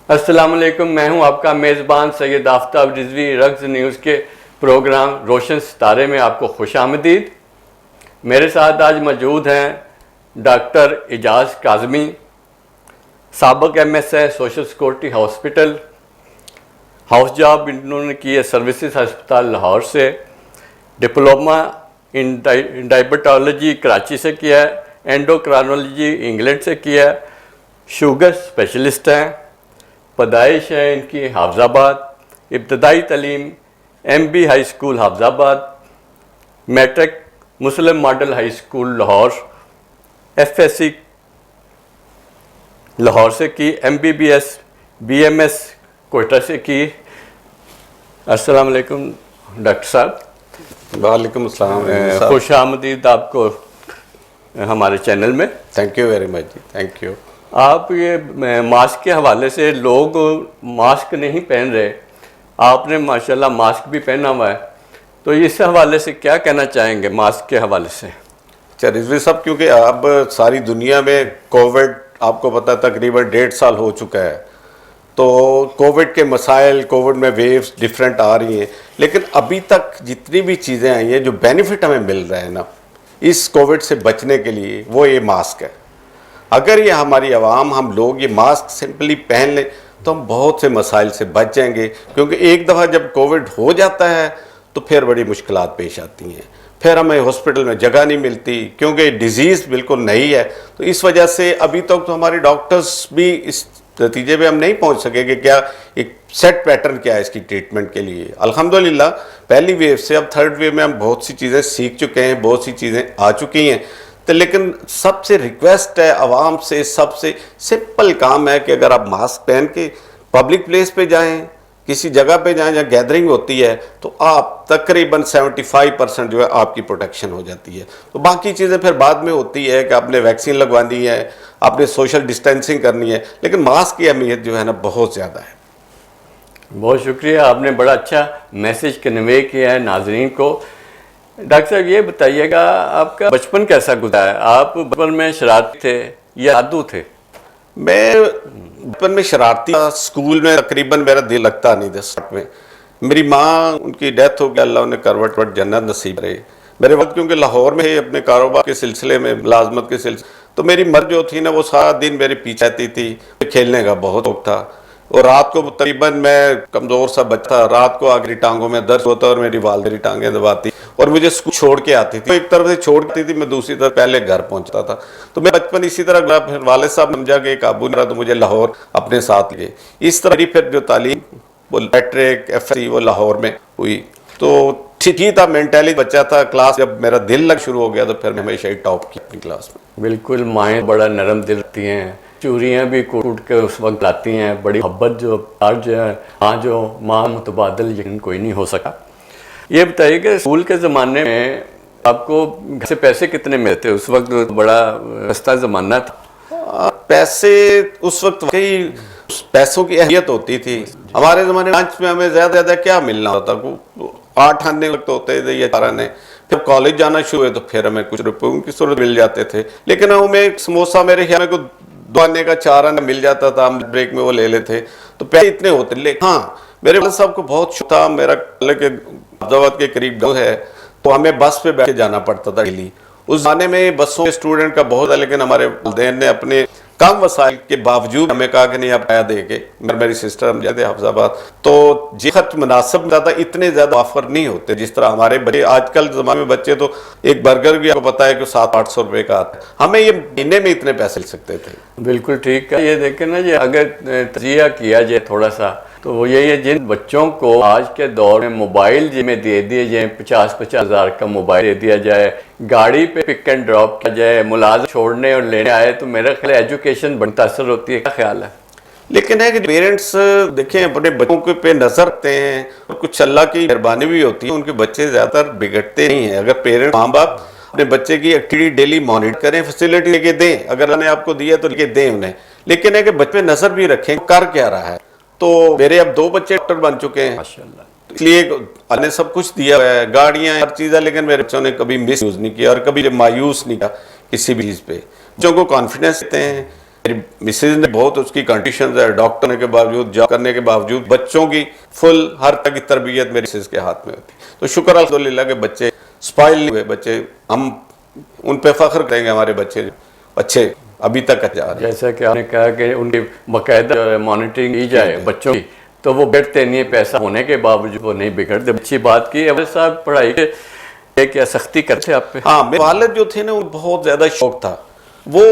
السلام علیکم، میں ہوں آپ کا میزبان سید آفتاب رضوی۔ رقص نیوز کے پروگرام روشن ستارے میں آپ کو خوش آمدید۔ میرے ساتھ آج موجود ہیں ڈاکٹر اعجاز کاظمی، سابق ایم ایس ہے social security hospital, house job انہوں نے کی ہے سروسز ہسپتال لاہور سے، ڈپلومہ ان ڈائبٹالوجی کراچی سے کیا ہے، اینڈوکرانولوجی انگلینڈ سے کیا ہے، شوگر اسپیشلسٹ ہیں، پیدائش ہے ان کی حافظ آباد، ابتدائی تعلیم M B high school Hafizabad, matric Muslim model high school Lahore, F S C Lahore سے کی، M B B S B M S Quetta سے کی۔ السلام علیکم ڈاکٹر صاحب۔ وعلیکم السلام۔ خوش آمدید آپ کو ہمارے چینل میں۔ تھینک یو ویری مچ جی، تھینک یو۔ آپ یہ ماسک کے حوالے سے، لوگ ماسک نہیں پہن رہے، آپ نے ماشاءاللہ ماسک بھی پہنا ہوا ہے، تو اس حوالے سے کیا کہنا چاہیں گے ماسک کے حوالے سے؟ اچھا رضوی صاحب، کیونکہ اب ساری دنیا میں کووڈ آپ کو پتہ تقریباً 1.5 سال ہو چکا ہے، تو کووڈ کے مسائل، کووڈ میں ویوز ڈیفرنٹ آ رہی ہیں، لیکن ابھی تک جتنی بھی چیزیں آئی ہیں جو بینیفٹ ہمیں مل رہا ہے نا اس کووڈ سے بچنے کے لیے، وہ یہ ماسک ہے۔ اگر یہ ہماری عوام، ہم لوگ یہ ماسک سمپلی پہن لیں تو ہم بہت سے مسائل سے بچ جائیں گے، کیونکہ ایک دفعہ جب کووڈ ہو جاتا ہے تو پھر بڑی مشکلات پیش آتی ہیں، پھر ہمیں ہاسپٹل میں جگہ نہیں ملتی، کیونکہ ڈیزیز بالکل نئی ہے۔ تو اس وجہ سے ابھی تک تو ہمارے ڈاکٹرز بھی اس نتیجے پہ ہم نہیں پہنچ سکے کہ کیا ایک سیٹ پیٹرن کیا ہے اس کی ٹریٹمنٹ کے لیے۔ الحمدللہ پہلی ویو سے اب تھرڈ ویو میں ہم بہت سی چیزیں سیکھ چکے ہیں، بہت سی چیزیں آ چکی ہیں، تو لیکن سب سے ریکویسٹ ہے عوام سے، سب سے سمپل کام ہے کہ اگر آپ ماسک پہن کے پبلک پلیس پہ جائیں، کسی جگہ پہ جائیں جہاں گیدرنگ ہوتی ہے، تو آپ تقریباً 75% جو ہے آپ کی پروٹیکشن ہو جاتی ہے۔ تو باقی چیزیں پھر بعد میں ہوتی ہے کہ آپ نے ویکسین لگوانی ہے، آپ نے سوشل ڈسٹینسنگ کرنی ہے، لیکن ماسک کی اہمیت جو ہے نا بہت زیادہ ہے۔ بہت شکریہ، آپ نے بڑا اچھا میسج کنوے کیا ہے ناظرین کو۔ ڈاکٹر صاحب یہ بتائیے گا، آپ کا بچپن کیسا گزرا ہے؟ آپ بچپن میں شرارتی تھے یا جادو تھے؟ میں بچپن میں شرارتی تھا، اسکول میں تقریباً میرا دل لگتا نہیں تھا اسٹارٹ میں۔ میری ماں، ان کی ڈیتھ ہو گئی، اللہ انہیں کروٹ جنت نصیب رہے۔ میرے وقت کیونکہ لاہور میں اپنے کاروبار کے سلسلے میں، ملازمت کے سلسلے، تو میری مر جو تھی نا وہ سارا دن میرے پیچھے آتی تھی، کھیلنے کا بہت شوق تھا، اور رات کو تقریباً میں کمزور سا بچہ تھا، رات کو آگری ٹانگوں میں درد ہوتا اور میری والدہ میری ٹانگیں دباتی اور مجھے اسکول چھوڑ کے آتی تھی، ایک طرف سے چھوڑ کے آتی تھی، میں دوسری طرف پہلے گھر پہنچتا تھا۔ تو میں بچپن اسی طرح گیا، پھر والد صاحب سمجھا کہ قابو نہیں رہا تو مجھے لاہور اپنے ساتھ لے۔ اس طرح پھر جو تعلیم وہ میٹرک ایف سی وہ لاہور میں ہوئی، تو ٹھیک ہی تھا، مینٹلی بچہ تھا۔ کلاس جب میرا دل لگ شروع ہو گیا تو پھر میں ہمیشہ ہی ٹاپ کی اپنی کلاس میں۔ بالکل، مائیں بڑا نرم دل رہتی ہیں، چوریاں بھی کوٹ کے اس وقت لاتی ہیں، بڑی محبت جو ہے، جو ماں متبادل یقین کوئی نہیں ہو سکا۔ یہ بتائیے کہ اسکول کے زمانے میں آپ کو گھر سے پیسے کتنے ملتے؟ اس وقت بڑا سستا زمانہ تھا۔ پیسے اس وقت واقعی پیسوں کی اہمیت ہوتی تھی۔ ہمارے زمانے میں ہمیں زیادہ زیادہ کیا ملنا ہوتا، 8 آنے وقت ہوتے تھے یا 4 آنے، پھر کالج جانا شروع ہوئے تو پھر ہمیں کچھ روپیوں کی صورت مل جاتے تھے، لیکن ہمیں سموسہ میرے خیال میں 2 آنے کا 4 آنے مل جاتا تھا، ہم بریک میں وہ لے لیتے، تو پیسے اتنے ہوتے۔ لیکن ہاں میرے والد صاحب کو بہت شوق تھا، میرا کہ حفظ کے قریب گاؤں ہے تو ہمیں بس پہ بیٹھ کے جانا پڑتا تھا ڈیلی۔ اس زمانے میں بسوں کے اسٹوڈنٹ کا بہت ہے، لیکن ہمارے والدین نے اپنے کم وسائل کے باوجود ہمیں کہا کہ نہیں آپ آیا دے کے، میری سسٹر ہم جاتے حافظ آباد، تو جی خرچ مناسب زیادہ اتنے زیادہ آفر نہیں ہوتے جس طرح ہمارے بچے آج کل زمانے میں بچے تو ایک برگر بھی آپ کو پتا ہے کہ 700-800 روپے کا آتا ہے، ہمیں یہ مہینے میں اتنے پیسے لے سکتے تھے۔ بالکل ٹھیک ہے۔ یہ دیکھیں نا جی، اگر تجزیہ کیا جائے تھوڑا سا تو وہ یہی ہے، جن بچوں کو آج کے دور میں موبائل میں دے دیے جائیں، 50-50 ہزار کا موبائل دے دیا جائے، گاڑی پہ پک اینڈ ڈراپ کیا جائے، ملازم چھوڑنے اور لینے آئے، تو میرا خیال ایجوکیشن بڑی متاثر ہوتی ہے۔ کیا خیال ہے؟ لیکن ہے کہ پیرنٹس دیکھیں اپنے بچوں کے پہ نظر رکھتے ہیں، اور کچھ اللہ کی مہربانی بھی ہوتی ہے، ان کے بچے زیادہ تر بگڑتے نہیں ہیں۔ اگر پیرنٹس، ماں باپ اپنے بچے کی ایکٹیویٹی ڈیلی مانیٹر کریں، فیسلٹی لے کے دیں، اگر اللہ نے آپ کو دیا تو لے کے دیں انہیں، لیکن ہے کہ بچے پہ نظر بھی رکھیں کر کیا رہا ہے۔ تو میرے اب 2 بچے ڈاکٹر بن چکے ہیں، ماشاءاللہ، اس لیے اللہ نے سب کچھ دیا ہے، گاڑیاں ہر چیز ہے، لیکن میرے بچوں نے کبھی مس یوز نہیں کیا اور کبھی مایوس نہیں کیا کسی بھی چیز پہ۔ بچوں کو کانفیڈنس دیتے ہیں میری مسز نے بہت اس کی کنڈیشنز ہے، ڈاکٹر ہونے کے باوجود، جاب کرنے کے باوجود بچوں کی فل ہر طرح کی تربیت میری مسز کے ہاتھ میں ہوتی. تو شکر الحمدللہ کہ بچے اسپائل نہیں ہوئے، بچے ہم ان پہ فخر کریں گے، ہمارے بچے اچھے ابھی تک جا رہے ہیں. جیسا کہ آپ نے کہا کہ ان کی باقاعدہ مانیٹرنگ کی جائے بچوں کی، تو وہ بگڑتے نہیں، پیسہ ہونے کے باوجود وہ نہیں بگڑتے. اچھی بات کی. اب صاحب پڑھائی کے کیا سختی کرتے آپ پہ؟ ہاں، میرے والد جو تھے نا وہ بہت زیادہ شوق تھا. وہ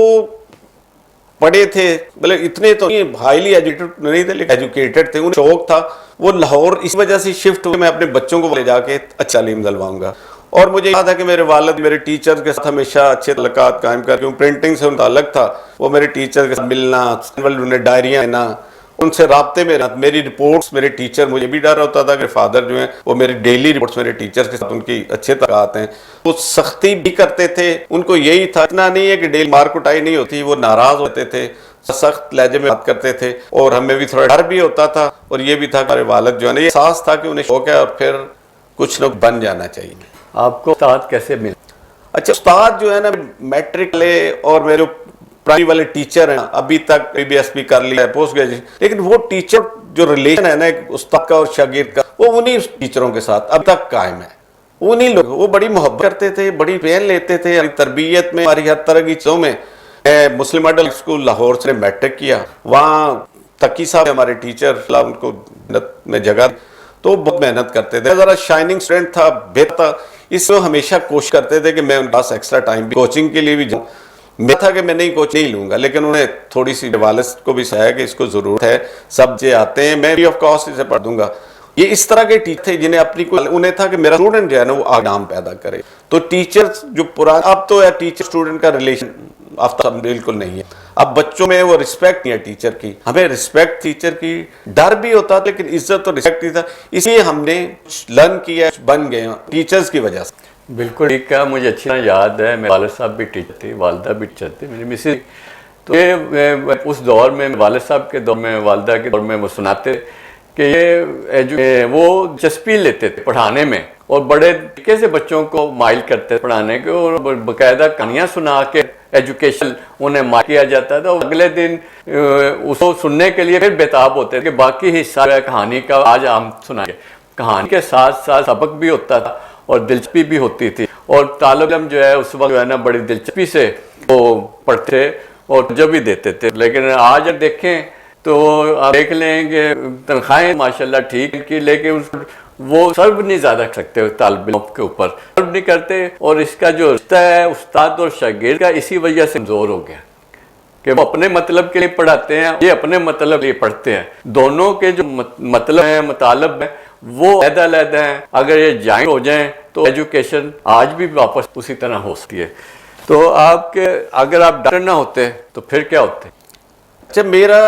پڑھے تھے، بلکہ اتنے تو ہائیلی ایجوکیٹڈ نہیں تھے لیکن ایجوکیٹڈ تھے. انہیں شوق تھا. وہ لاہور اس وجہ سے شفٹ ہوئے میں اپنے بچوں کو لے جا کے اچھا تعلیم دلواؤں گا. اور مجھے یاد ہے کہ میرے والد میرے ٹیچر کے ساتھ ہمیشہ اچھے تعلقات قائم کر کے، پرنٹنگ سے ان تعلق تھا، وہ میرے ٹیچر کے ساتھ ملنا، انہیں ڈائریاں لینا، ان سے رابطے میں رہنا. میری رپورٹس میرے ٹیچر، مجھے بھی ڈر ہوتا تھا کہ فادر جو ہیں وہ میری ڈیلی رپورٹس میرے ٹیچر کے ساتھ ان کی اچھے تعلقات ہیں. وہ سختی بھی کرتے تھے، ان کو یہی تھا، اتنا نہیں ہے کہ ڈیلی مار کٹائی نہیں ہوتی، وہ ناراض ہوتے تھے، سخت لہجے میں بات کرتے تھے. اور ہمیں بھی تھوڑا ڈر بھی ہوتا تھا، اور یہ بھی تھا کہ ہمارے والد جو ہے نا، یہ احساس تھا کہ انہیں شوق ہے اور پھر کچھ لوگ بن جانا چاہیے. آپ کو استاد کیسے ملے؟ اچھا، استاد جو ہے نا میٹرک لے، اور میرے جو پرائمری والے ٹیچر ہیں ابھی تک پی بی ایس پی کر لیا ہے، پوسٹ گریجویشن، لیکن وہ ٹیچر جو ریلیشن ہے نا ایک استاد کا اور شاگرد کا، وہ انہی ٹیچروں کے ساتھ اب تک قائم ہے. انہی لوگ، وہ بڑی محبت کرتے تھے، بڑی پین لیتے تھے ہماری تربیت میں، ہماری ہر طرح کی چیزوں میں. مسلم ماڈل اسکول لاہور سے میٹرک کیا، وہاں تقی صاحب ہمارے ٹیچر، ان کو میں جگہ، تو بہت محنت کرتے تھے. ذرا شائننگ اسٹوڈنٹ تھا، بہتر تھا، اس میں ہمیشہ کوشش کرتے تھے کہ میں ان کے پاس ایکسٹرا ٹائم بھی کوچنگ کے لیے بھی جاؤں. میں تھا کہ میں نہیں کوچ نہیں لوں گا، لیکن انہیں تھوڑی سی والد کو بھی سہایا کہ اس کو ضرورت ہے، سب جو آتے ہیں میں فری آف کاسٹ اسے پڑھ دوں گا. یہ اس طرح کے ٹیچر تھے جنہیں اپنی انہیں تھا کہ میرا اسٹوڈنٹ جو ہے نا وہ نام پیدا کرے. تو ٹیچر جو پرانا، اب تو ٹیچر اسٹوڈنٹ کا ریلیشن آفتاب بالکل نہیں ہے. اب بچوں میں وہ رسپیکٹ نہیں ہے ٹیچر کی. ہمیں رسپیکٹ ٹیچر کی، ڈر بھی ہوتا تھا لیکن عزت اور رسپیکٹ نہیں تھا. اس لیے ہم نے لرن کیا، بن گئے ٹیچرز کی وجہ سے. بالکل ٹھیک ہے. مجھے اچھی طرح یاد ہے، میرے والد صاحب بھی ٹیچر تھے، والدہ بھی ٹیچر تھے، میری مسز. تو یہ اس دور میں والد صاحب کے دور میں، والدہ کے دور میں وہ سناتے کہ یہ وہ دلچسپی لیتے تھے پڑھانے میں، اور بڑے طریقے سے بچوں کو مائل کرتے پڑھانے کے، اور باقاعدہ کہانیاں سنا کے ایجوکیشن انہیں مائل کیا جاتا تھا. اگلے دن اس کو سننے کے لیے پھر بےتاب ہوتے تھے کہ باقی حصہ کہانی کا آج ہم سنائیں گے. کہانی کے ساتھ ساتھ سبق بھی ہوتا تھا اور دلچسپی بھی ہوتی تھی، اور طالب علم جو ہے اس وقت جو ہے نا بڑی دلچسپی سے وہ پڑھتے اور جو بھی دیتے تھے. لیکن آج دیکھیں تو آپ دیکھ لیں کہ تنخواہیں ماشاءاللہ ٹھیک کی، لیکن وہ سرو نہیں زیادہ کر سکتے طالب علم کے اوپر، سرو نہیں کرتے. اور اس کا جو رشتہ ہے استاد اور شاگرد کا اسی وجہ سے کمزور ہو گیا کہ وہ اپنے مطلب کے لیے پڑھاتے ہیں، یہ اپنے مطلب کے لیے پڑھتے ہیں. دونوں کے جو مطلب ہیں، مطالب ہیں، وہ علیحدہ علیحدہ ہیں. اگر یہ جوائن ہو جائیں تو ایجوکیشن آج بھی واپس اسی طرح ہو سکتی ہے. تو آپ کے اگر آپ ڈاکٹر نہ ہوتے تو پھر کیا ہوتے؟ اچھا، میرا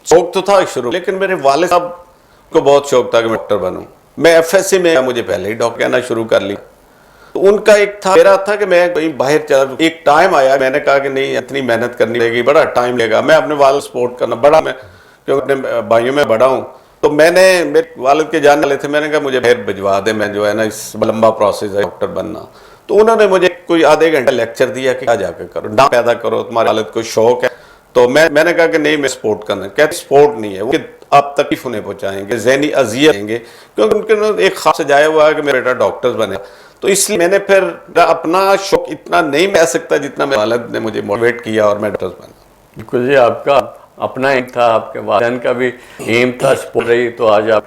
شوق تو تھا شروع، لیکن میرے والد صاحب کو بہت شوق تھا کہ میں ڈاکٹر بنوں. میں ایف ایس سی میں مجھے پہلے ہی ڈاکٹر کہنا شروع کر لی. تو ان کا ایک تھا، میرا تھا کہ میں کہیں باہر چلا. ایک ٹائم آیا، میں نے کہا کہ نہیں، اتنی محنت کرنی پڑے گی، بڑا ٹائم لے گا. میں اپنے والد سپورٹ کرنا بڑا، میں کیونکہ اپنے بھائیوں میں بڑا ہوں. تو میں نے، میرے والد کے جاننے والے تھے، میں نے کہا مجھے باہر بھجوا دے، میں جو ہے نا اس لمبا پروسیس ہے ڈاکٹر بننا. تو انہوں نے مجھے کوئی آدھے گھنٹہ لیکچر دیا کہ جا کے کرو، نام پیدا کرو، تمہارے والد کو شوق ہے. تو میں نے کہا کہ نہیں، میں سپورٹ کرنا. کہتے سپورٹ نہیں ہے، وہ آپ تکلیف انہیں پہنچائیں گے، ذہنی اذیت دیں گے، کیونکہ ان کے ایک خاص سجایا ہوا ہے کہ میرا بیٹا ڈاکٹر بنے. تو اس لیے میں نے پھر اپنا شوق اتنا نہیں میں سکتا جتنا میرے والد نے مجھے موٹیویٹ کیا اور میں ڈاکٹر بنا. بالکل جی، آپ کا اپنا ایک تھا، آپ کے والدین کا بھی ایم تھا، سپورٹ رہی، تو آج آپ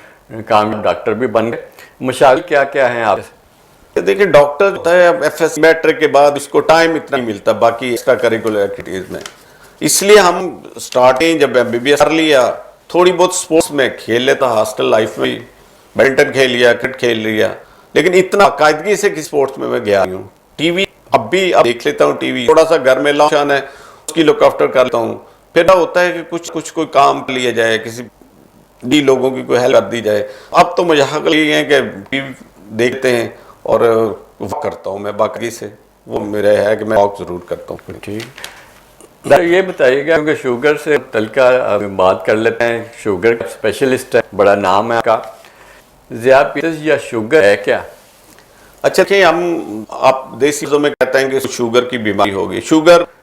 کامیاب ڈاکٹر بھی بن گئے. مشاغل کیا کیا ہیں آپ؟ دیکھیں، ڈاکٹر ہوتا ہے ایف ایس میٹرک کے بعد اس کو ٹائم اتنا نہیں ملتا باقی ایکسٹرا کریکولر ایکٹیویٹیز میں. اس لیے ہم سٹارٹنگ جب ایم بی بی ایس کر لیا، تھوڑی بہت سپورٹس میں کھیل لیتا، ہاسٹل لائف میں بیڈمنٹن کھیل لیا، کرکٹ کھیل لیا، لیکن اتنا قاعدگی سے کسی سپورٹس میں گیا نہیں ہوں. ٹی وی اب بھی دیکھ لیتا ہوں، ٹی وی تھوڑا سا گھر میں لانچان ہے اس کی لک آفٹر کرتا ہوں. پھر نہ ہوتا ہے کہ کچھ کوئی کام لیا جائے، کسی بھی لوگوں کی کوئی ہیلپ کر دی جائے. اب تو مجھے حق یہ ہے کہ ٹی وی دیکھتے ہیں اور واک کرتا ہوں میں باقی سے. وہ میرا ہے کہ میں واک ضرور کرتا ہوں. ٹھیک، یہ بتائیے گا کیونکہ شوگر سے متعلقہ بات کر لیتے ہیں. شوگر کا اسپیشلسٹ ہے، بڑا نام ہے آپ کا. ذیابیطس یا شوگر ہے کیا؟ اچھا کہ آپ دیسی چیزوں میں کہتے ہیں کہ شوگر کی بیماری ہوگی. شوگر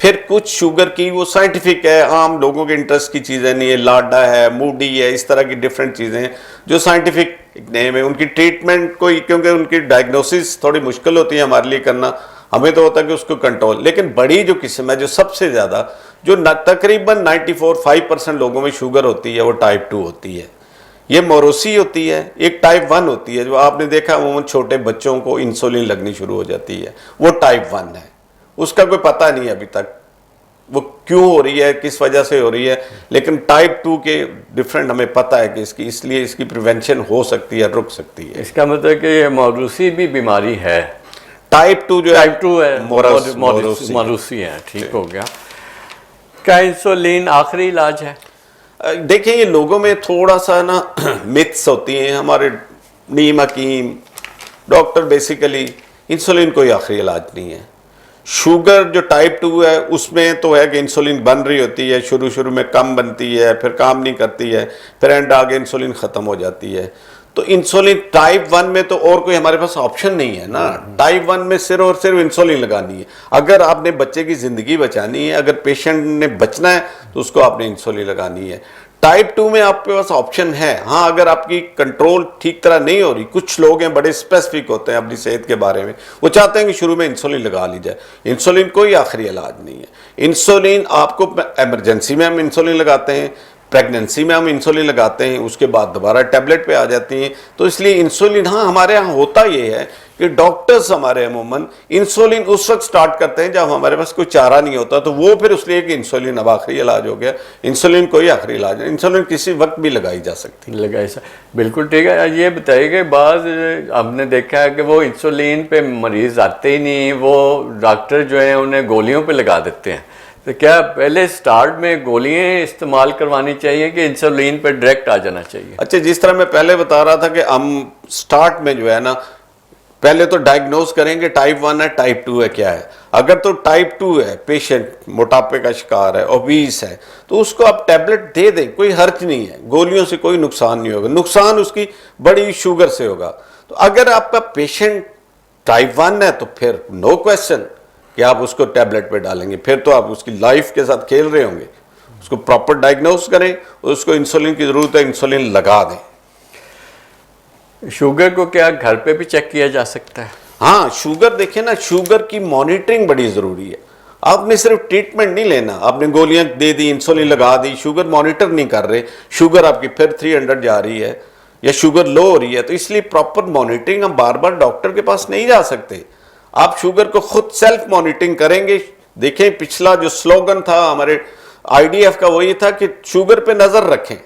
پھر کچھ شوگر کی وہ سائنٹیفک ہے, عام لوگوں کے انٹرسٹ کی چیزیں نہیں ہے, لاڈا ہے, موڈی ہے, اس طرح کی ڈفرینٹ چیزیں ہیں جو سائنٹیفک نیم ہے. ان کی ٹریٹمنٹ کوئی, کیونکہ ان کی ڈائگنوسس تھوڑی مشکل ہوتی ہے ہمارے لیے کرنا, ہمیں تو ہوتا ہے کہ اس کو کنٹرول. لیکن بڑی جو قسم ہے جو سب سے زیادہ, جو تقریباً 94.5% لوگوں میں شوگر ہوتی ہے, وہ ٹائپ 2 ہوتی ہے. یہ موروثی ہوتی ہے. ایک ٹائپ 1 ہوتی ہے جو آپ نے دیکھا عموماً چھوٹے بچوں کو انسولین لگنی شروع ہو جاتی ہے, وہ ٹائپ 1 ہے. اس کا کوئی پتہ نہیں ہے ابھی تک وہ کیوں ہو رہی ہے, کس وجہ سے ہو رہی ہے, لیکن ٹائپ 2 کے ڈفرینٹ ہمیں پتہ ہے کہ اس لیے اس کی پریونشن ہو سکتی ہے, رک سکتی ہے. اس کا مطلب کہ یہ موروثی بھی بیماری ہے. ٹائپ 2 جو ٹائپ 2 ہے, موروثی ہے. ٹھیک ہو گیا. کیا انسولین آخری علاج ہے؟ دیکھیں یہ لوگوں میں تھوڑا سا نا متس ہوتی ہیں. ہمارے نیم حکیم ڈاکٹر بیسیکلی انسولین کوئی آخری علاج نہیں ہے. شوگر جو ٹائپ 2 ہے اس میں تو ہے کہ انسولین بن رہی ہوتی ہے, شروع میں کم بنتی ہے, پھر کام نہیں کرتی ہے, پھر اینڈ آگے انسولین ختم ہو جاتی ہے. تو انسولین ٹائپ 1 میں تو اور کوئی ہمارے پاس آپشن نہیں ہے نا. ٹائپ 1 میں صرف اور صرف انسولین لگانی ہے. اگر آپ نے بچے کی زندگی بچانی ہے, اگر پیشنٹ نے بچنا ہے تو اس کو آپ نے انسولین لگانی ہے. ٹائپ 2 میں آپ کے پاس آپشن ہے. ہاں اگر آپ کی کنٹرول ٹھیک طرح نہیں ہو رہی, کچھ لوگ ہیں بڑے اسپیسیفک ہوتے ہیں اپنی صحت کے بارے میں, وہ چاہتے ہیں کہ شروع میں انسولین لگا لی جائے. انسولین کوئی آخری علاج نہیں ہے. انسولین آپ کو ایمرجنسی میں ہم انسولین لگاتے ہیں, پریگننسی میں ہم انسولین لگاتے ہیں, اس کے بعد دوبارہ ٹیبلٹ پہ آ جاتی ہیں. تو اس لیے انسولین, ہاں ہمارے ہاں ہوتا یہ ہے کہ ڈاکٹرز ہمارے عموماً انسولین اس وقت سٹارٹ کرتے ہیں جب ہمارے پاس کوئی چارہ نہیں ہوتا, تو وہ پھر اس لیے کہ انسولین اب آخری علاج ہو گیا. انسولین کوئی آخری علاج نہیں, انسولین کسی وقت بھی لگائی جا سکتی. بالکل ٹھیک ہے. یہ بتائیے کہ بعض ہم نے دیکھا ہے کہ وہ انسولین پہ مریض آتے ہی نہیں, وہ ڈاکٹر جو ہیں انہیں گولیوں پہ لگا دیتے ہیں. تو کیا پہلے سٹارٹ میں گولیاں استعمال کروانی چاہیے کہ انسولین پہ ڈائریکٹ آ جانا چاہیے؟ اچھا, جس طرح میں پہلے بتا رہا تھا کہ ہم سٹارٹ میں جو ہے نا پہلے تو ڈائگنوز کریں گے ٹائپ 1 ہے ٹائپ 2 ہے کیا ہے. اگر تو ٹائپ 2 ہے, پیشنٹ موٹاپے کا شکار ہے, اوبیس ہے, تو اس کو آپ ٹیبلٹ دے دیں, کوئی حرج نہیں ہے. گولیوں سے کوئی نقصان نہیں ہوگا, نقصان اس کی بڑی شوگر سے ہوگا. تو اگر آپ کا پیشنٹ ٹائپ 1 ہے تو پھر نو کویسچن کہ آپ اس کو ٹیبلٹ پہ ڈالیں گے, پھر تو آپ اس کی لائف کے ساتھ کھیل رہے ہوں گے. اس کو پراپر ڈائگنوز کریں, اس کو انسولین کی ضرورت ہے, انسولین لگا دیں. شوگر کو کیا گھر پہ بھی چیک کیا جا سکتا ہے؟ ہاں شوگر دیکھیں نا, شوگر کی مانیٹرنگ بڑی ضروری ہے. آپ نے صرف ٹریٹمنٹ نہیں لینا, آپ نے گولیاں دے دی, انسولین لگا دی, شوگر مانیٹر نہیں کر رہے, شوگر آپ کی پھر 300 جا رہی ہے یا شوگر لو ہو رہی ہے. تو اس لیے پراپر مانیٹرنگ, ہم بار بار ڈاکٹر کے پاس نہیں جا سکتے. آپ شوگر کو خود سیلف مانیٹرنگ کریں گے. دیکھیں پچھلا جو سلوگن تھا ہمارے IDF کا وہ یہ تھا کہ شوگر پہ نظر رکھیں.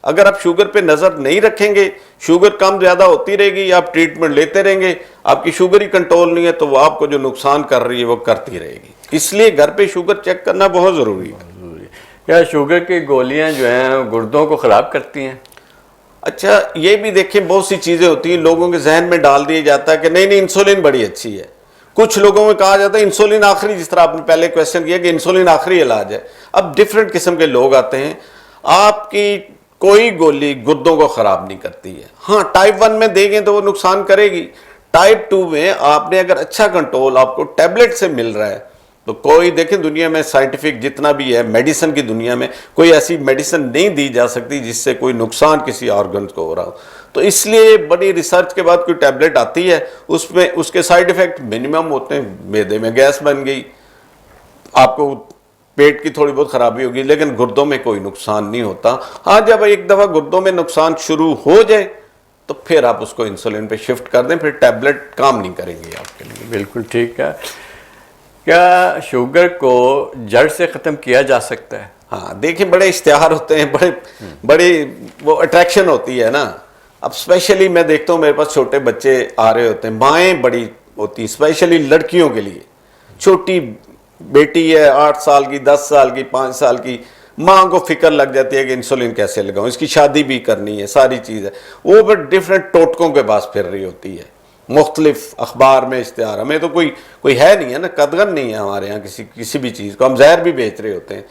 اگر آپ شوگر پہ نظر نہیں رکھیں گے, شوگر کم زیادہ ہوتی رہے گی, آپ ٹریٹمنٹ لیتے رہیں گے, آپ کی شوگر ہی کنٹرول نہیں ہے, تو وہ آپ کو جو نقصان کر رہی ہے وہ کرتی رہے گی. اس لیے گھر پہ شوگر چیک کرنا بہت ضروری ہے. کیا شوگر کی گولیاں جو ہیں گردوں کو خراب کرتی ہیں؟ اچھا یہ بھی دیکھیں, بہت سی چیزیں ہوتی ہیں, لوگوں کے ذہن میں ڈال دیا جاتا ہے کہ نہیں انسولین بڑی اچھی ہے. کچھ لوگوں میں کہا جاتا ہے انسولین آخری, جس طرح آپ نے پہلے کویسچن کیا کہ انسولین آخری علاج ہے. اب ڈفرینٹ قسم کے لوگ آتے ہیں. آپ کی کوئی گولی گردوں کو خراب نہیں کرتی ہے. ہاں ٹائپ 1 میں دیں گے تو وہ نقصان کرے گی. ٹائپ 2 میں آپ نے اگر اچھا کنٹرول آپ کو ٹیبلٹ سے مل رہا ہے تو کوئی, دیکھیں دنیا میں سائنٹیفک جتنا بھی ہے, میڈیسن کی دنیا میں کوئی ایسی میڈیسن نہیں دی جا سکتی جس سے کوئی نقصان کسی آرگنز کو ہو رہا ہو. تو اس لیے بڑی ریسرچ کے بعد کوئی ٹیبلٹ آتی ہے, اس میں اس کے سائیڈ ایفیکٹ منیمم ہوتے ہیں. معدے میں گیس بن گئی, آپ کو پیٹ کی تھوڑی بہت خرابی ہوگی, لیکن گردوں میں کوئی نقصان نہیں ہوتا. ہاں جب ایک دفعہ گردوں میں نقصان شروع ہو جائے تو پھر آپ اس کو انسولین پہ شفٹ کر دیں, پھر ٹیبلٹ کام نہیں کریں گے آپ کے لیے. بالکل ٹھیک ہے. کیا شوگر کو جڑ سے ختم کیا جا سکتا ہے؟ ہاں دیکھیں بڑے اشتہار ہوتے ہیں, بڑے وہ اٹریکشن ہوتی ہے نا. اب اسپیشلی میں دیکھتا ہوں میرے پاس چھوٹے بچے آ رہے ہوتے ہیں, مائیں بڑی ہوتی ہیں اسپیشلی لڑکیوں کے لیے. چھوٹی بیٹی ہے 8 سال کی, 10 سال کی, 5 سال کی, ماں کو فکر لگ جاتی ہے کہ انسولین کیسے لگاؤں, اس کی شادی بھی کرنی ہے, ساری چیز ہے. وہ پھر ڈفرینٹ ٹوٹکوں کے پاس پھر رہی ہوتی ہے, مختلف اخبار میں اشتہار. ہمیں تو کوئی ہے نہیں ہے نا, قدغن نہیں ہے ہمارے یہاں کسی بھی چیز کو, ہم زہر بھی بیچ رہے ہوتے ہیں.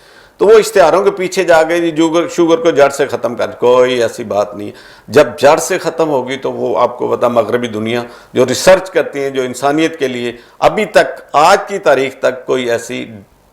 تو وہ اشتہاروں کے پیچھے جا گئے شوگر کو جڑ سے ختم کر, کوئی ایسی بات نہیں. جب جڑ سے ختم ہوگی تو وہ آپ کو پتا, مغربی دنیا جو ریسرچ کرتی ہیں, جو انسانیت کے لیے ابھی تک آج کی تاریخ تک کوئی ایسی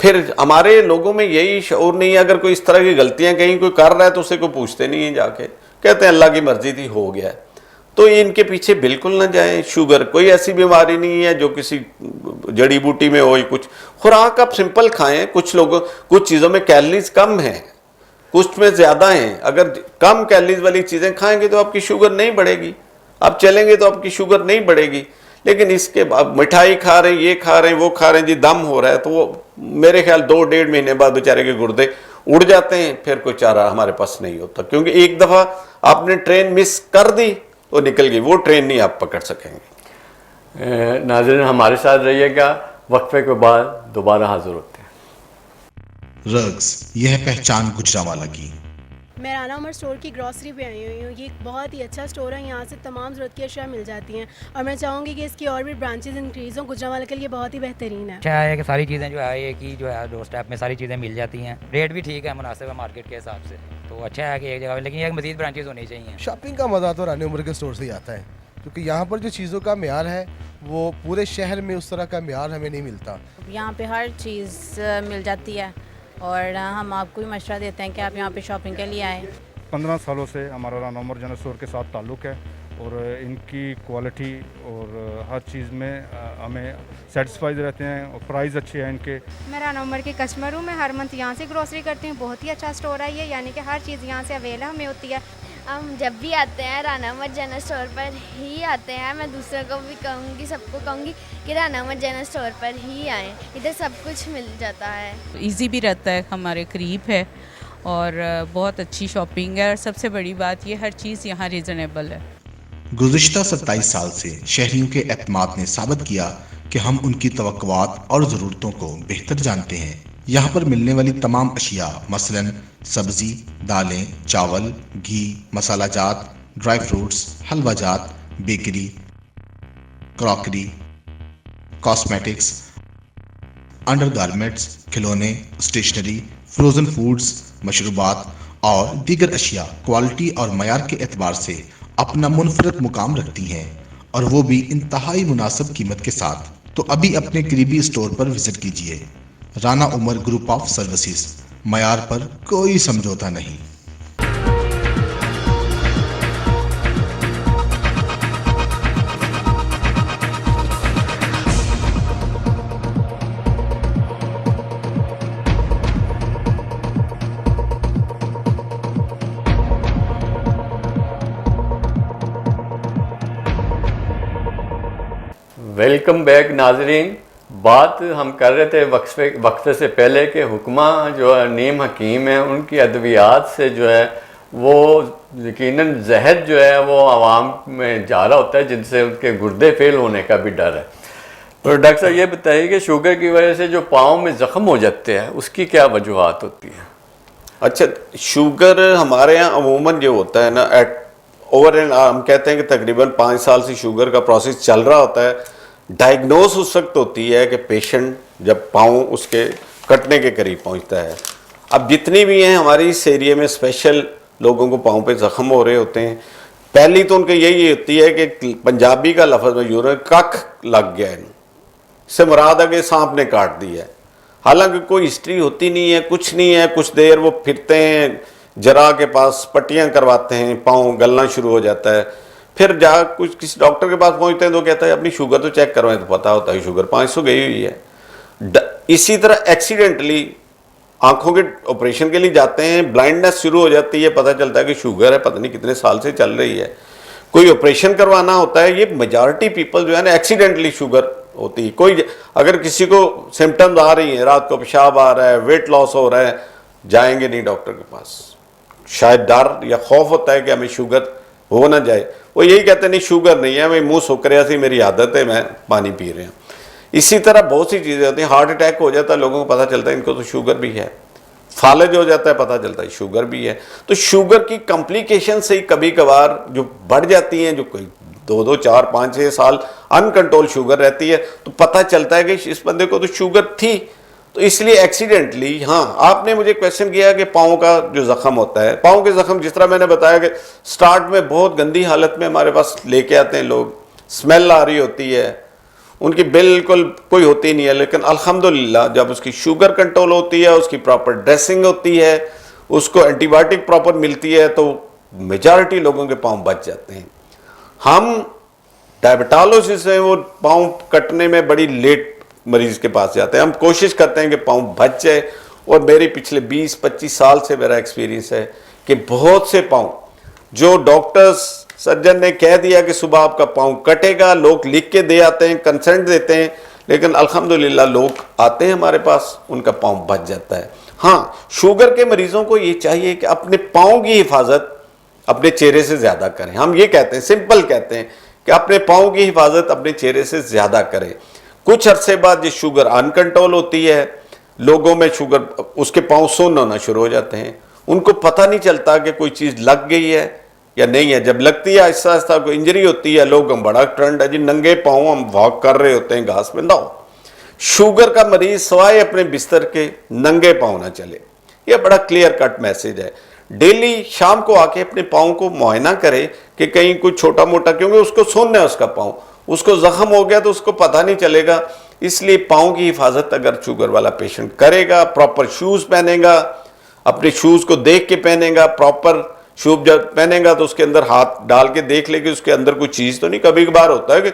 پھر ہمارے لوگوں میں یہی شعور نہیں ہے، اگر کوئی اس طرح کی غلطیاں کہیں کوئی کر رہا ہے تو اسے کوئی پوچھتے نہیں ہیں، جا کے کہتے ہیں اللہ کی مرضی تھی ہو گیا ہے. تو ان کے پیچھے بالکل نہ جائیں. شوگر کوئی ایسی بیماری نہیں ہے جو کسی جڑی بوٹی میں ہو. کچھ خوراک آپ سمپل کھائیں. کچھ چیزوں میں کیلریز کم ہیں، کچھ میں زیادہ ہیں. اگر کم کیلریز والی چیزیں کھائیں گے تو آپ کی شوگر نہیں بڑھے گی. آپ چلیں گے تو آپ کی شوگر نہیں بڑھے گی. لیکن اس کے بعد مٹھائی کھا رہے ہیں، یہ کھا رہے ہیں، وہ کھا رہے ہیں، جی دم ہو رہا ہے، تو وہ میرے خیال 2-1.5 مہینے بعد بیچارے کے گردے اڑ جاتے ہیں. پھر کوئی چارہ ہمارے پاس نہیں ہوتا، کیونکہ ایک دفعہ آپ نے ٹرین مس کر دی تو نکل گئی، وہ ٹرین نہیں آپ پکڑ سکیں گے. ناظرین ہمارے ساتھ رہیے گا، وقفے کے بعد دوبارہ حاضر ہوتے ہیں. رگز یہ ہے پہچان گجرانوالہ کی. میں رانا عمر اسٹور کی گروسری پہ آئی ہوئی ہوں. یہ ایک بہت ہی اچھا اسٹور ہے، یہاں سے تمام ضرورت کی اشیاء مل جاتی ہیں اور میں چاہوں گی کہ اس کی اور بھی برانچز انکریز ہوں. گجرانوالہ کے لیے بہت ہی بہترین ہے. اچھا ہے کہ ساری چیزیں جو ہے ایک ہی جو ہے ڈور اسٹیپ میں ساری چیزیں مل جاتی ہیں. ریٹ بھی ٹھیک ہے، مناسب ہے مارکیٹ کے حساب سے. تو اچھا ہے کہ ایک جگہ، لیکن ایک مزید برانچز ہونی چاہیے. شاپنگ کا مزہ تو رانا عمر کے اسٹور سے ہی آتا ہے، کیونکہ یہاں پر جو چیزوں کا معیار ہے وہ پورے شہر میں اس طرح کا معیار ہمیں نہیں ملتا. یہاں پہ ہر چیز مل جاتی ہے اور ہم آپ کو بھی مشورہ دیتے ہیں کہ آپ یہاں پہ شاپنگ کے لیے آئیں. 15 سالوں سے ہمارا رانا عمر جنرل اسٹور کے ساتھ تعلق ہے اور ان کی کوالٹی اور ہر چیز میں ہمیں سیٹسفائیڈ رہتے ہیں اور پرائز اچھے ہیں ان کے. میں رانا عمر کی کسٹمر ہوں. میں ہر منتھ یہاں سے گروسری کرتی ہوں. بہت ہی اچھا اسٹور ہے یہ، یعنی کہ ہر چیز یہاں سے اویلیبل ہمیں ہوتی ہے. ہم جب بھی آتے ہیں رانا عمر جنرل اسٹور پر ہی آتے ہیں. میں دوسروں کو بھی کہوں گی، سب کو کہوں گی کہ رانا عمر جنرل اسٹور پر ہی آئیں. ادھر سب کچھ مل جاتا ہے، ایزی بھی رہتا ہے، ہمارے قریب ہے اور بہت اچھی شاپنگ ہے، اور سب سے بڑی بات یہ ہر چیز یہاں ریزنیبل ہے. گزشتہ 27 سال سے شہریوں کے اعتماد نے ثابت کیا کہ ہم ان کی توقعات اور ضرورتوں کو بہتر جانتے ہیں. یہاں پر ملنے والی تمام اشیاء مثلاً سبزی، دالیں، چاول، گھی، مسالہ جات، ڈرائی فروٹس، حلوہ جات، bakery, crockery, cosmetics, under garments, کھلونے، اسٹیشنری، فروزن فوڈز، مشروبات اور دیگر اشیاء کوالٹی اور معیار کے اعتبار سے اپنا منفرد مقام رکھتی ہیں، اور وہ بھی انتہائی مناسب قیمت کے ساتھ. تو ابھی اپنے قریبی اسٹور پر وزٹ کیجیے. رانا عمر گروپ آف سروسز، معیار پر کوئی سمجھوتہ نہیں. ویلکم بیک ناظرین. بات ہم کر رہے تھے وقفے سے پہلے کہ حکمہ جو ہے نیم حکیم ہیں، ان کی ادویات سے جو ہے وہ یقیناً زہر جو ہے وہ عوام میں جا رہا ہوتا ہے، جن سے ان کے گردے فیل ہونے کا بھی ڈر ہے. تو ڈاکٹر صاحب یہ بتائیے کہ شوگر کی وجہ سے جو پاؤں میں زخم ہو جاتے ہیں اس کی کیا وجوہات ہوتی ہیں؟ اچھا، شوگر ہمارے یہاں عموماً جو ہوتا ہے نا، ہم کہتے ہیں کہ تقریباً 5 سال سے شوگر کا پروسیس چل رہا ہوتا ہے. ڈائگنوز اس وقت ہوتی ہے کہ پیشنٹ جب پاؤں اس کے کٹنے کے قریب پہنچتا ہے. اب جتنی بھی ہیں ہماری اس ایریے میں اسپیشل لوگوں کو پاؤں پہ زخم ہو رہے ہوتے ہیں، پہلی تو ان کے یہی ہوتی ہے کہ پنجابی کا لفظ میں ککھ لگ گیا ہے، اس سے مراد ہے کہ سانپ نے کاٹ دی ہے. حالانکہ کوئی ہسٹری ہوتی نہیں ہے، کچھ نہیں ہے. کچھ دیر وہ پھرتے ہیں، جراح کے پاس پٹیاں کرواتے ہیں، پاؤں گلنا شروع ہو جاتا ہے. پھر جا کچھ کسی ڈاکٹر کے پاس پہنچتے ہیں تو کہتا ہے اپنی شوگر تو چیک کروائیں، تو پتہ ہوتا ہے شوگر 500 گئی ہوئی ہے. اسی طرح ایکسیڈنٹلی آنکھوں کے آپریشن کے لیے جاتے ہیں، بلائنڈنس شروع ہو جاتی ہے، پتہ چلتا ہے کہ شوگر ہے، پتہ نہیں کتنے سال سے چل رہی ہے. کوئی آپریشن کروانا ہوتا ہے. یہ میجارٹی پیپل جو ہے نا ایکسیڈنٹلی شوگر ہوتی ہے. کوئی اگر کسی کو سمٹمز آ رہی ہیں، رات کو پیشاب آ رہا ہے، ویٹ لاس ہو رہا ہے، جائیں گے نہیں ڈاکٹر کے پاس. شاید ڈر یا خوف ہوتا ہے کہ ہمیں شوگر ہو نہ جائے. وہ یہی کہتے ہیں نہیں شوگر نہیں ہے، میں منہ سوکھ رہا سی، میری عادت ہے، میں پانی پی رہے ہیں. اسی طرح بہت سی چیزیں ہوتی ہیں. ہارٹ اٹیک ہو جاتا ہے، لوگوں کو پتہ چلتا ہے ان کو تو شوگر بھی ہے. فالج ہو جاتا ہے، پتہ چلتا ہے شوگر بھی ہے. تو شوگر کی کمپلیکیشن سے ہی کبھی کبھار جو بڑھ جاتی ہیں، جو کوئی 2 4 5 6 سال ان کنٹرول شوگر رہتی ہے، تو پتہ چلتا ہے کہ اس بندے کو تو شوگر تھی. تو اس لیے ایکسیڈنٹلی. ہاں، آپ نے مجھے کویشچن کیا کہ پاؤں کا جو زخم ہوتا ہے، پاؤں کے زخم جس طرح میں نے بتایا کہ سٹارٹ میں بہت گندی حالت میں ہمارے پاس لے کے آتے ہیں لوگ، سمیل آ رہی ہوتی ہے، ان کی بالکل کوئی ہوتی نہیں ہے. لیکن الحمدللہ جب اس کی شوگر کنٹرول ہوتی ہے, اس کی پراپر ڈریسنگ ہوتی ہے, اس کو اینٹی بایوٹک پراپر ملتی ہے, تو میجارٹی لوگوں کے پاؤں بچ جاتے ہیں. ہم ڈائبٹالوسس ہیں, وہ پاؤں کٹنے میں بڑی لیٹ مریض کے پاس جاتے ہیں. ہم کوشش کرتے ہیں کہ پاؤں بچ جائے, اور میری پچھلے 20-25 سال سے میرا ایکسپیرینس ہے کہ بہت سے پاؤں جو ڈاکٹرز سرجن نے کہہ دیا کہ صبح آپ کا پاؤں کٹے گا, لوگ لکھ کے دے آتے ہیں, کنسنٹ دیتے ہیں, لیکن الحمدللہ لوگ آتے ہیں ہمارے پاس, ان کا پاؤں بچ جاتا ہے. ہاں, شوگر کے مریضوں کو یہ چاہیے کہ اپنے پاؤں کی حفاظت اپنے چہرے سے زیادہ کریں. ہم یہ کہتے ہیں, سمپل کہتے ہیں کہ اپنے پاؤں کی حفاظت اپنے چہرے سے زیادہ کریں. کچھ عرصے بعد یہ شوگر ان کنٹرول ہوتی ہے, لوگوں میں شوگر, اس کے پاؤں سن ہونا شروع ہو جاتے ہیں, ان کو پتہ نہیں چلتا کہ کوئی چیز لگ گئی ہے یا نہیں ہے. جب لگتی ہے آہستہ آہستہ کوئی انجری ہوتی ہے, لوگ ہم بڑا ٹرنڈ ہے جی ننگے پاؤں ہم واک کر رہے ہوتے ہیں گھاس پہ. نہ ہو, شوگر کا مریض سوائے اپنے بستر کے ننگے پاؤں نہ چلے. یہ بڑا کلیئر کٹ میسج ہے. ڈیلی شام کو آ کے اپنے پاؤں کو معائنہ کرے کہ کہیں کوئی چھوٹا موٹا, کیونکہ اس کو سننا ہے اس کا پاؤں, اس کو زخم ہو گیا تو اس کو پتہ نہیں چلے گا. اس لیے پاؤں کی حفاظت اگر شوگر والا پیشنٹ کرے گا, پراپر شوز پہنے گا, اپنے شوز کو دیکھ کے پہنے گا, پراپر شوز جب پہنے گا تو اس کے اندر ہاتھ ڈال کے دیکھ لے کہ اس کے اندر کوئی چیز تو نہیں. کبھی کبھار ہوتا ہے کہ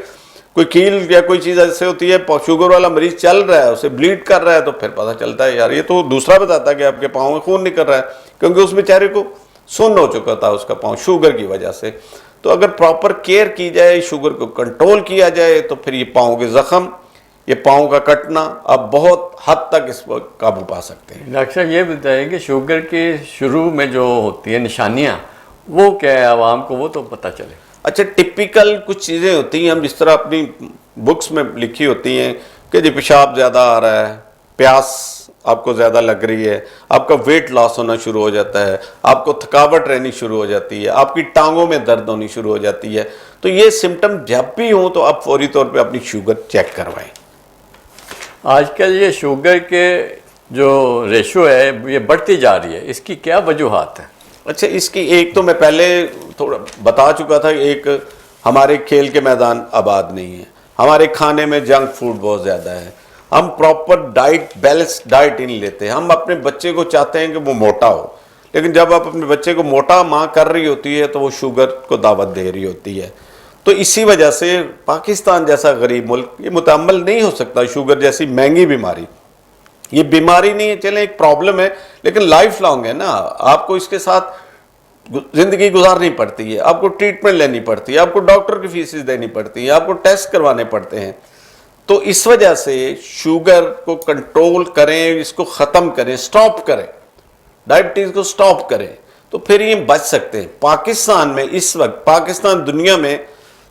کوئی کیل یا کوئی چیز ایسے ہوتی ہے, شوگر والا مریض چل رہا ہے, اسے بلیڈ کر رہا ہے, تو پھر پتہ چلتا ہے یار یہ تو دوسرا بتاتا ہے کہ آپ کے پاؤں میں خون نکل رہا ہے, کیونکہ اس بیچارے کو سن ہو چکا تھا اس کا پاؤں شوگر کی وجہ سے. تو اگر پراپر کیئر کی جائے, شوگر کو کنٹرول کیا جائے, تو پھر یہ پاؤں کے زخم, یہ پاؤں کا کٹنا آپ بہت حد تک اس پر قابو پا سکتے ہیں. ڈاکٹر صاحب یہ بتائیں کہ شوگر کے شروع میں جو ہوتی ہیں نشانیاں, وہ کیا ہے عوام کو وہ تو پتہ چلے. اچھا, ٹپیکل کچھ چیزیں ہوتی ہیں, ہم جس طرح اپنی بکس میں لکھی ہوتی ہیں کہ جی پیشاب زیادہ آ رہا ہے, پیاس آپ کو زیادہ لگ رہی ہے, آپ کا ویٹ لاس ہونا شروع ہو جاتا ہے, آپ کو تھکاوٹ رہنی شروع ہو جاتی ہے, آپ کی ٹانگوں میں درد ہونی شروع ہو جاتی ہے. تو یہ سمٹم جب بھی ہوں تو آپ فوری طور پہ اپنی شوگر چیک کروائیں. آج کل یہ شوگر کے جو ریشو ہے یہ بڑھتی جا رہی ہے, اس کی کیا وجوہات ہیں؟ اچھا, اس کی ایک تو میں پہلے تھوڑا بتا چکا تھا, ایک ہمارے کھیل کے میدان آباد نہیں ہے, ہمارے کھانے میں جنک فوڈ بہت زیادہ ہے, ہم پراپر ڈائٹ, بیلنس ڈائٹ ہی نہیں لیتے. ہم اپنے بچے کو چاہتے ہیں کہ وہ موٹا ہو, لیکن جب آپ اپنے بچے کو موٹا ماں کر رہی ہوتی ہے تو وہ شوگر کو دعوت دے رہی ہوتی ہے. تو اسی وجہ سے پاکستان جیسا غریب ملک یہ متحمل نہیں ہو سکتا شوگر جیسی مہنگی بیماری. یہ بیماری نہیں ہے, چلیں ایک پرابلم ہے, لیکن لائف لانگ ہے نا, آپ کو اس کے ساتھ زندگی گزارنی پڑتی ہے, آپ کو ٹریٹمنٹ لینی پڑتی ہے, آپ کو ڈاکٹر کی فیسز دینی پڑتی ہیں, آپ کو ٹیسٹ کروانے پڑتے ہیں. تو اس وجہ سے شوگر کو کنٹرول کریں, اس کو ختم کریں, سٹاپ کریں, ڈائبٹیز کو سٹاپ کریں, تو پھر یہ بچ سکتے ہیں. پاکستان میں اس وقت, پاکستان دنیا میں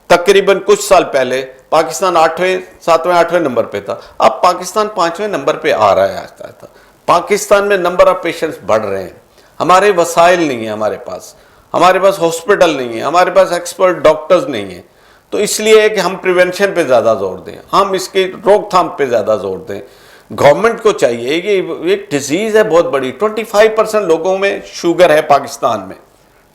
تقریباً کچھ سال پہلے پاکستان 8ویں 7ویں 8ویں نمبر پہ تھا, اب پاکستان 5ویں نمبر پہ آ رہا ہے آہستہ آہستہ. پاکستان میں نمبر آف پیشنٹس بڑھ رہے ہیں, ہمارے وسائل نہیں ہیں, ہمارے پاس ہاسپٹل نہیں ہے, ہمارے پاس ایکسپرٹ ڈاکٹرز نہیں ہیں. تو اس لیے کہ ہم پریونشن پہ زیادہ زور دیں, ہم اس کی روک تھام پہ زیادہ زور دیں. گورنمنٹ کو چاہیے کہ ایک ڈیزیز ہے بہت بڑی, 25% لوگوں میں شوگر ہے پاکستان میں.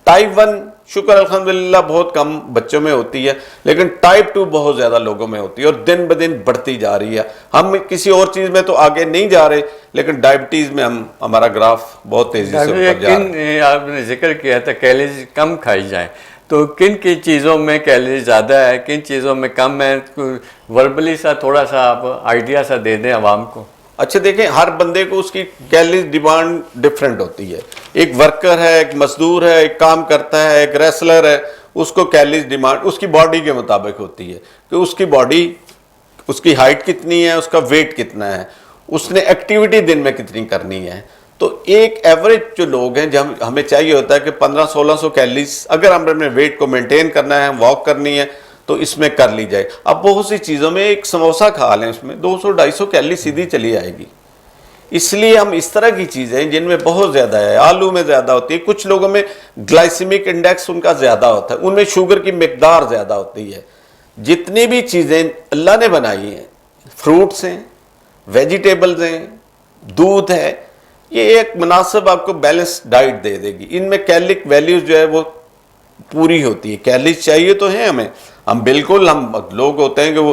ٹائپ 1 شکر الحمدللہ بہت کم بچوں میں ہوتی ہے, لیکن ٹائپ 2 بہت زیادہ لوگوں میں ہوتی ہے, اور دن بدن بڑھتی جا رہی ہے. ہم کسی اور چیز میں تو آگے نہیں جا رہے, لیکن ڈائبٹیز میں ہمارا گراف بہت تیزی سے اوپر جا رہا ہے. آپ نے ذکر کیا تھا کیلریز کم کھائی جائیں, تو کن کی چیزوں میں کیلریز زیادہ ہے, کن چیزوں میں کم ہے, وربلی سا تھوڑا سا آپ آئیڈیا سا دے دیں عوام کو. اچھا دیکھیں, ہر بندے کو اس کی کیلریز ڈیمانڈ ڈیفرنٹ ہوتی ہے. ایک ورکر ہے, ایک مزدور ہے, ایک کام کرتا ہے, ایک ریسلر ہے, اس کو کیلریز ڈیمانڈ اس کی باڈی کے مطابق ہوتی ہے کہ اس کی باڈی, اس کی ہائٹ کتنی ہے, اس کا ویٹ کتنا ہے, اس نے ایکٹیویٹی دن میں کتنی کرنی ہے. تو ایک ایوریج جو لوگ ہیں, جب ہمیں چاہیے ہوتا ہے کہ 1500-1600 کیلریز اگر ہم اپنے ویٹ کو مینٹین کرنا ہے, واک کرنی ہے, تو اس میں کر لی جائے. اب بہت سی چیزوں میں ایک سموسہ کھا لیں, اس میں 200-250 کیلری سیدھی چلی آئے گی. اس لیے ہم اس طرح کی چیزیں جن میں بہت زیادہ ہے, آلو میں زیادہ ہوتی ہے, کچھ لوگوں میں گلائسیمک انڈیکس ان کا زیادہ ہوتا ہے, ان میں شوگر کی مقدار زیادہ ہوتی ہے. جتنی بھی چیزیں اللہ نے بنائی ہیں, فروٹس ہیں, ویجیٹیبلز ہیں, دودھ ہے, یہ ایک مناسب آپ کو بیلنس ڈائٹ دے دے گی. ان میں کیلریک ویلیوز جو ہے وہ پوری ہوتی ہے. کیلریز چاہیے تو ہیں ہمیں, ہم بالکل, ہم لوگ ہوتے ہیں کہ وہ